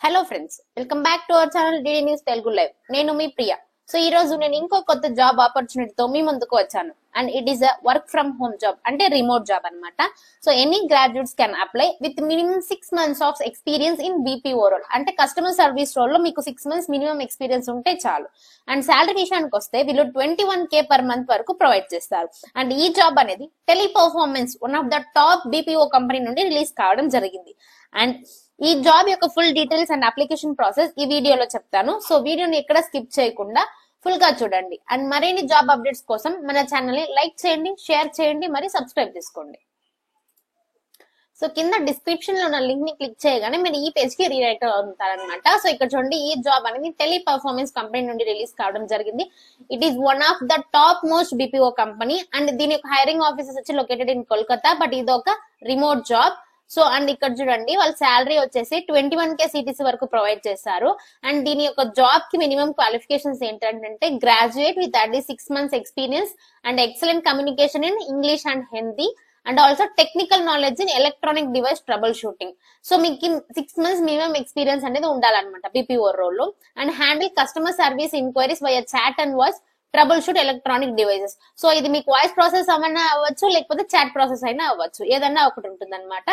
Hello friends, welcome back to our channel DD news Telugu live. నేను మీ Priya. So ఈ రోజు నేను ఇంకో కొత్త జాబ్ ఆపర్చునిటీతో మీ ముందుకు వచ్చాను. And it is a work from home job, అంటే రిమోట్ జాబ్ అన్నమాట. So any graduates can apply with minimum 6 months of experience in BPO role. అంటే కస్టమర్ సర్వీస్ రోల్ లో మీకు 6 months మినిమం ఎక్స్పీరియన్స్ ఉంటే చాలు. అండ్ శాలరీ విషయానికి వస్తే వీళ్ళు 21K per month వరకు ప్రొవైడ్ చేస్తారు. అండ్ ఈ జాబ్ అనేది Teleperformance, one of the top BPO company నుండి రిలీజ్ కావడం జరిగింది. అండ్ ఈ జాబ్ యొక్క full details and application process ఈ వీడియోలో చెప్తాను. సో వీడియోని ఎక్కడ స్కిప్ చేయకుండా ఫుల్ గా చూడండి. అండ్ మరిన్ని జాబ్ అప్డేట్స్ కోసం మన ఛానల్ ని లైక్ చేయండి, షేర్ చేయండి, మరి సబ్స్క్రైబ్ చేసుకోండి. సో కింద డిస్క్రిప్షన్ లో ఉన్న లింక్ ని క్లిక్ చేయగానే మీరు ఈ పేజ్ కి రీడైరెక్ట్ అవుతారనమాట. సో ఇక్కడ చూడండి, ఈ జాబ్ అనేది టెలిపర్ఫార్మెన్స్ కంపెనీ నుండి రిలీజ్ కావడం జరిగింది. It is one of the top most BPO company. And దీని యొక్క హైరింగ్ ఆఫీసెస్ వచ్చి లొకేటెడ్ ఇన్ కోల్కతా. బట్ ఇది ఒక రిమోట్ జాబ్. సో అండ్ ఇక్కడ చూడండి, వాళ్ళ శాలరీ వచ్చేసి 21K CTC వరకు ప్రొవైడ్ చేస్తారు. అండ్ దీని యొక్క జాబ్ కి మినిమం క్వాలిఫికేషన్స్ ఏంటంటే graduate with 36 months experience and excellent communication in English and Hindi and also technical knowledge in electronic device trouble shooting. So మీకు 6 months మినిమం ఎక్స్పీరియన్స్ అనేది ఉండాలన్నమాట బీపీఓ రోల్ లో. And handle customer service inquiries via chat and voice trouble shoot electronic devices. So ఇది మీకు voice process అయినా అవ్వచ్చు, లేకపోతే chat process అయినా అవ్వచ్చు, ఏదన్నా ఒకటి ఉంటుంది అనమాట.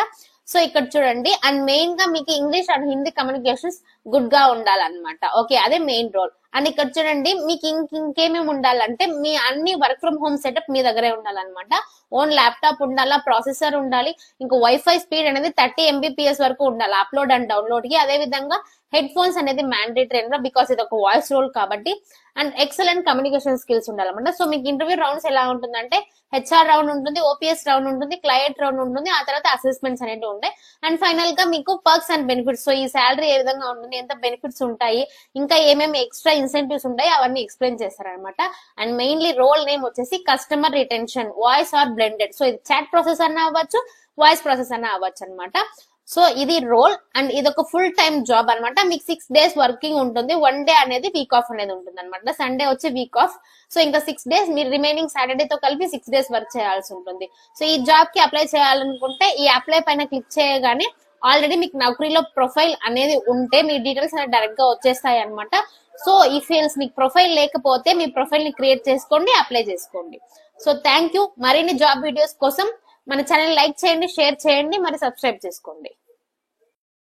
సో ఇక్కడ చూడండి, అండ్ మెయిన్ గా మీకు English and Hindi communications good గా ఉండాలన్నమాట. ఓకే, అదే మెయిన్ రోల్. అండ్ ఇక్కడ చూడండి, మీకు ఇంకేమేమి ఉండాలంటే మీ అన్ని వర్క్ ఫ్రమ్ హోమ్ సెటప్ మీ దగ్గరే ఉండాలన్నమాట. ఓన్ ల్యాప్టాప్ ఉండాలా, ప్రాసెసర్ ఉండాలి, ఇంకా వైఫై స్పీడ్ అనేది 30 Mbps వరకు ఉండాలి అప్లోడ్ అండ్ డౌన్లోడ్ కి. అదే విధంగా హెడ్ ఫోన్స్ అనేది మ్యాండేటరీ అనమాట, బికాస్ ఇది ఒక వాయిస్ రోల్ కాబట్టి. అండ్ ఎక్సలెంట్ కమ్యూనికేషన్ స్కిల్స్ ఉండాలన్నమాట. సో మీకు ఇంటర్వ్యూ రౌండ్స్ ఎలా ఉంటుందంటే హెచ్ఆర్ రౌండ్ ఉంటుంది, ఓపీఎస్ రౌండ్ ఉంటుంది, క్లయింట్ రౌండ్ ఉంటుంది, ఆ తర్వాత అసెస్మెంట్స్ అనేవి ఉంటాయి. అండ్ ఫైనల్ గా మీకు పర్క్స్ అండ్ బెనిఫిట్స్, సో ఈ శాలరీ ఏ విధంగా ఉంటుంది, ఎంత బెనిఫిట్స్ ఉంటాయి, ఇంకా ఏమేమి ఎక్స్ట్రా ఇన్సెంటివ్స్ ఉంటాయి, అవన్నీ ఎక్స్ప్లెయిన్ చేస్తారనమాట. అండ్ మెయిన్లీ రోల్ నేమ్ వచ్చేసి customer retention voice or blended. So ఇది చాట్ ప్రాసెస్ అన్న అవ్వచ్చు, వాయిస్ ప్రాసెస్ అన్న అవ్వచ్చు అనమాట. సో ఇది రోల్. అండ్ ఇది ఒక ఫుల్ టైమ్ జాబ్ అనమాట. మీకు 6 days వర్కింగ్ ఉంటుంది, 1 day అనేది వీక్ ఆఫ్ అనేది ఉంటుంది అనమాట. సండే వచ్చి వీక్ ఆఫ్. సో ఇంకా 6 days మీరు రిమైనింగ్ సాటర్డే తో కలిపి 6 days వర్క్ చేయాల్సి ఉంటుంది. సో ఈ జాబ్ కి అప్లై చేయాలనుకుంటే ఈ అప్లై పైన క్లిక్ చేయగానే ఆల్రెడీ మీకు నౌకరీలో ప్రొఫైల్ అనేది ఉంటే మీ డీటెయిల్స్ అనేది డైరెక్ట్ గా వచ్చేస్తాయి అనమాట. సో ఈ ఫీల్డ్స్ మీకు ప్రొఫైల్ లేకపోతే మీ ప్రొఫైల్ ని క్రియేట్ చేసుకోండి, అప్లై చేసుకోండి. So thank you. మరిన్ని జాబ్ వీడియోస్ కోసం మన ఛానల్ లైక్ చేయండి, షేర్ చేయండి, మరి సబ్స్క్రైబ్ చేసుకోండి.